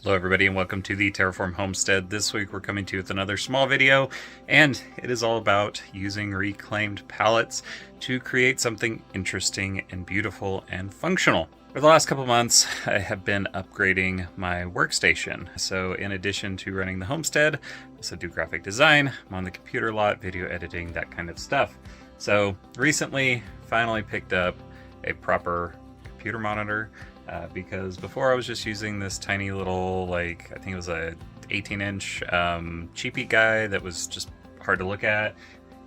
Hello everybody and welcome to the Terraform Homestead. This week we're coming to you with another small video, and it is all about using reclaimed pallets to create something interesting and beautiful and functional. For the last couple months I have been upgrading my workstation. So in addition to running the homestead, I also do graphic design. I'm on the computer a lot, video editing, that kind of stuff. So recently finally picked up a proper computer monitor. Because before I was just using this tiny little, I think it was a 18-inch cheapy guy that was just hard to look at,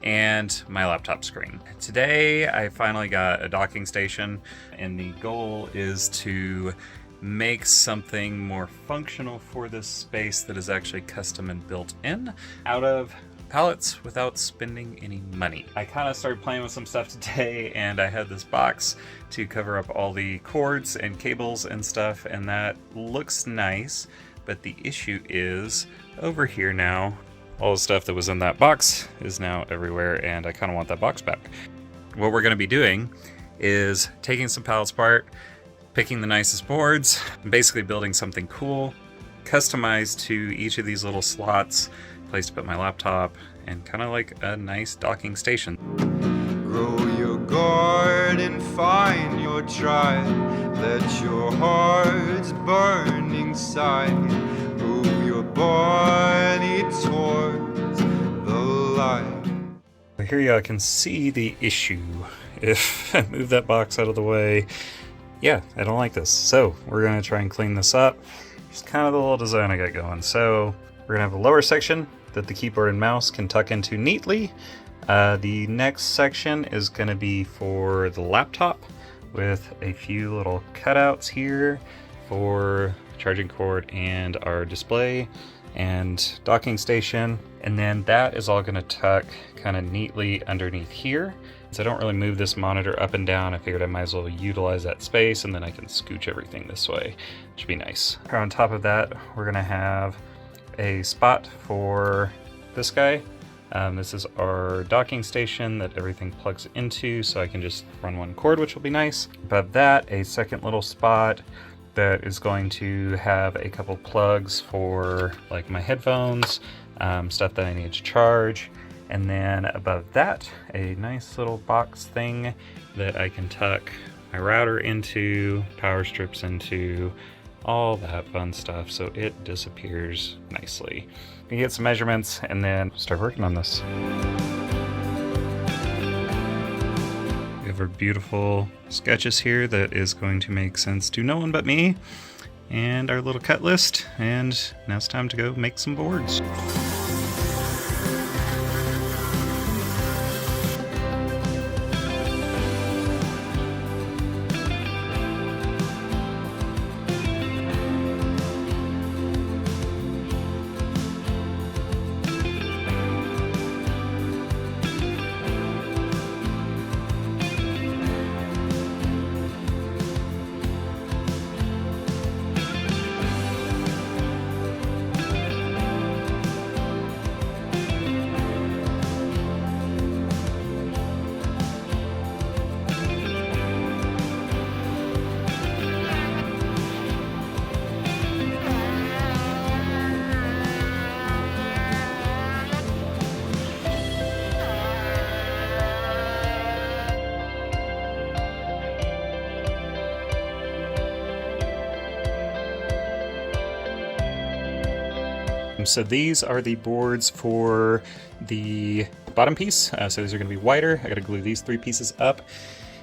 and my laptop screen. Today I finally got a docking station, and the goal is to make something more functional for this space that is actually custom and built in out of pallets without spending any money. I kind of started playing with some stuff today, and I had this box to cover up all the cords and cables and stuff, and that looks nice, but the issue is over here now, all the stuff that was in that box is now everywhere, and I kind of want that box back. What we're going to be doing is taking some pallets apart, picking the nicest boards, and basically building something cool, customized to each of these little slots, place to put my laptop, and kind of like a nice docking station. Grow your garden, find your tribe, let your heart's burning side move your body towards the light. Here you can see the issue. If I move that box out of the way, yeah, I don't like this. So we're gonna try and clean this up. It's kind of the little design I got going. So we're gonna have a lower section that the keyboard and mouse can tuck into neatly. The next section is going to be for the laptop with a few little cutouts here for charging cord and our display and docking station. And then that is all going to tuck kind of neatly underneath here. So I don't really move this monitor up and down. I figured I might as well utilize that space, and then I can scooch everything this way, which would be nice. On top of that, we're going to have a spot for this guy. This is our docking station that everything plugs into, so I can just run one cord, which will be nice. Above that, a second little spot that is going to have a couple plugs for like my headphones, stuff that I need to charge. And then above that, a nice little box thing that I can tuck my router into, power strips into, all that fun stuff, so it disappears nicely. We can get some measurements and then start working on this. We have our beautiful sketches here that is going to make sense to no one but me, and our little cut list, and now it's time to go make some boards. So these are the boards for the bottom piece. So these are going to be wider. I got to glue these three pieces up.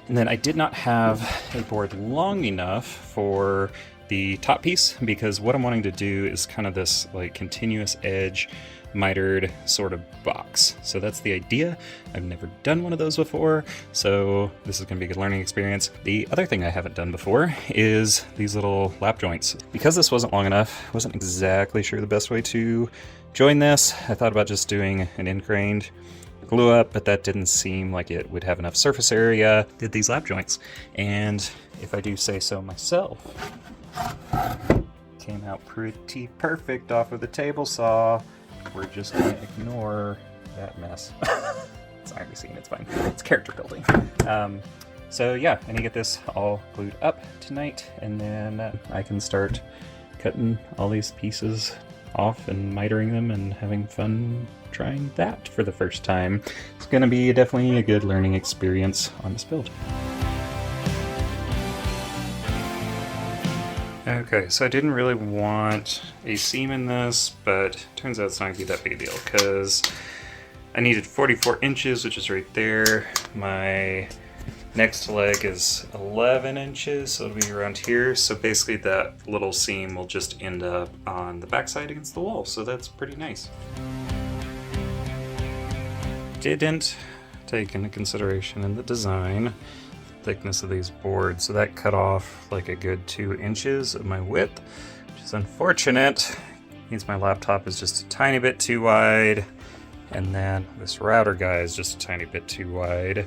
And then I did not have a board long enough for the top piece, because what I'm wanting to do is kind of this like continuous edge mitered sort of box. So that's the idea. I've never done one of those before, so this is going to be a good learning experience. The other thing I haven't done before is these little lap joints. Because this wasn't long enough, I wasn't exactly sure the best way to join this. I thought about just doing an ingrained glue up, but that didn't seem like it would have enough surface area. Did these lap joints, and if I do say so myself, came out pretty perfect off of the table saw. We're just gonna ignore that mess. It's not gonna be seen, it's fine. It's character building. So yeah, I need to get this all glued up tonight, and then I can start cutting all these pieces off and mitering them and having fun trying that for the first time. It's going to be definitely a good learning experience on this build. Okay, so I didn't really want a seam in this, but turns out it's not going to be that big a deal because I needed 44 inches, which is right there. My next leg is 11 inches, so it'll be around here. So basically that little seam will just end up on the backside against the wall, so that's pretty nice. Didn't take into consideration in the design thickness of these boards, so that cut off like a good 2 inches of my width, which is unfortunate. Means my laptop is just a tiny bit too wide, and then this router guy is just a tiny bit too wide.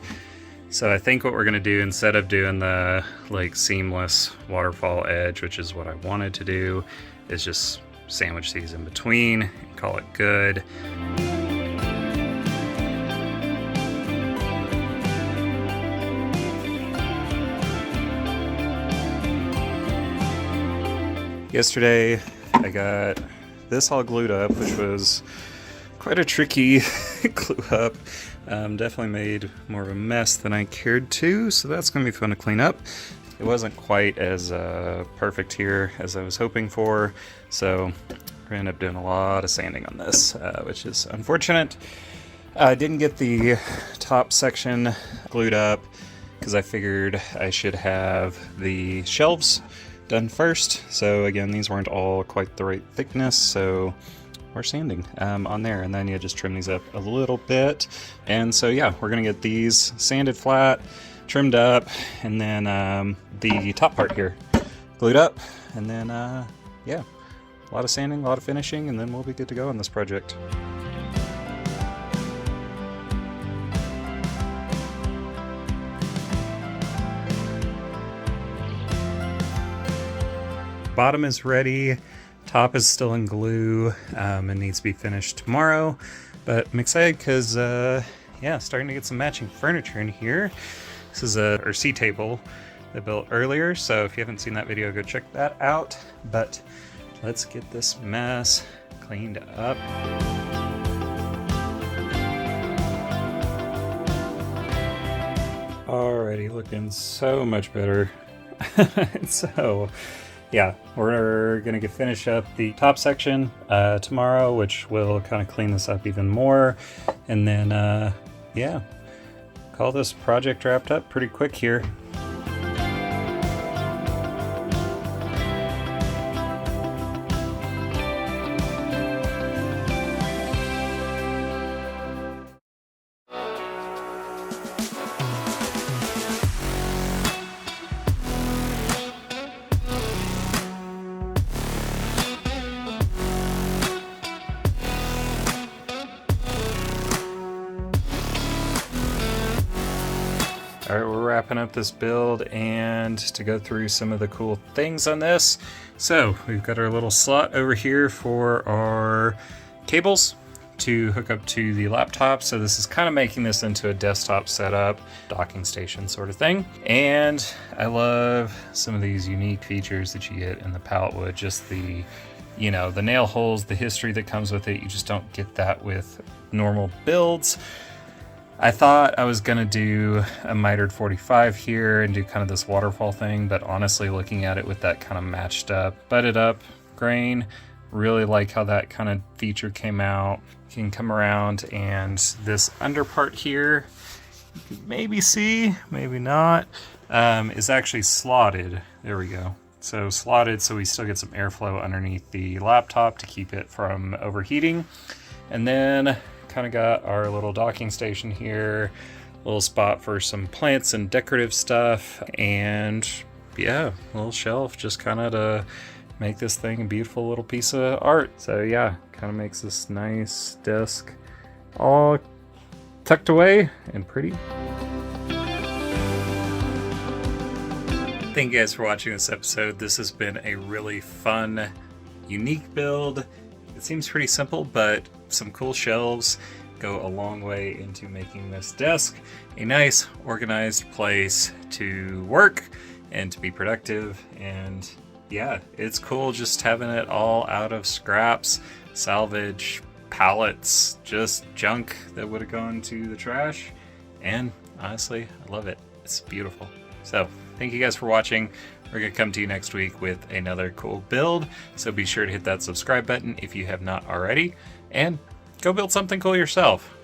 So I think what we're gonna do, instead of doing the like seamless waterfall edge, which is what I wanted to do, is just sandwich these in between and call it good. Yesterday I got this all glued up, which was quite a tricky glue up. Definitely made more of a mess than I cared to, so that's going to be fun to clean up. It wasn't quite as perfect here as I was hoping for, so we're going to end up doing a lot of sanding on this, which is unfortunate. I didn't get the top section glued up because I figured I should have the shelves done first. So again, these weren't all quite the right thickness, so we're sanding on there, and then you just trim these up a little bit. And so yeah, we're gonna get these sanded flat, trimmed up, and then the top part here glued up, and then yeah, a lot of sanding, a lot of finishing, and then we'll be good to go on this project. Bottom is ready, top is still in glue, and needs to be finished tomorrow, but I'm excited because yeah, starting to get some matching furniture in here. This is our sea table I built earlier, so if you haven't seen that video, go check that out. But let's get this mess cleaned up. Alrighty, looking so much better. So yeah, we're gonna finish up the top section tomorrow, which will kind of clean this up even more, and then yeah, call this project wrapped up pretty quick here. Alright, we're wrapping up this build, and to go through some of the cool things on this. So we've got our little slot over here for our cables to hook up to the laptop. So this is kind of making this into a desktop setup, docking station sort of thing. And I love some of these unique features that you get in the pallet wood, just the, you know, the nail holes, the history that comes with it. You just don't get that with normal builds. I thought I was gonna do a mitered 45 here and do kind of this waterfall thing, but honestly, looking at it with that kind of matched up, butted up grain, really like how that kind of feature came out. You can come around, and this under part here, you can maybe see, maybe not, is actually slotted. There we go. So slotted, so we still get some airflow underneath the laptop to keep it from overheating. And then kind of got our little docking station here, little spot for some plants and decorative stuff, and yeah, a little shelf just kind of to make this thing a beautiful little piece of art. So yeah, kind of makes this nice desk all tucked away and pretty. Thank you guys for watching this episode. This has been a really fun, unique build. It seems pretty simple, but some cool shelves go a long way into making this desk a nice, organized place to work and to be productive. And yeah, it's cool just having it all out of scraps, salvage, pallets, just junk that would have gone to the trash. And honestly, I love it. It's beautiful. So thank you guys for watching. We're going to come to you next week with another cool build. So be sure to hit that subscribe button if you have not already, and go build something cool yourself.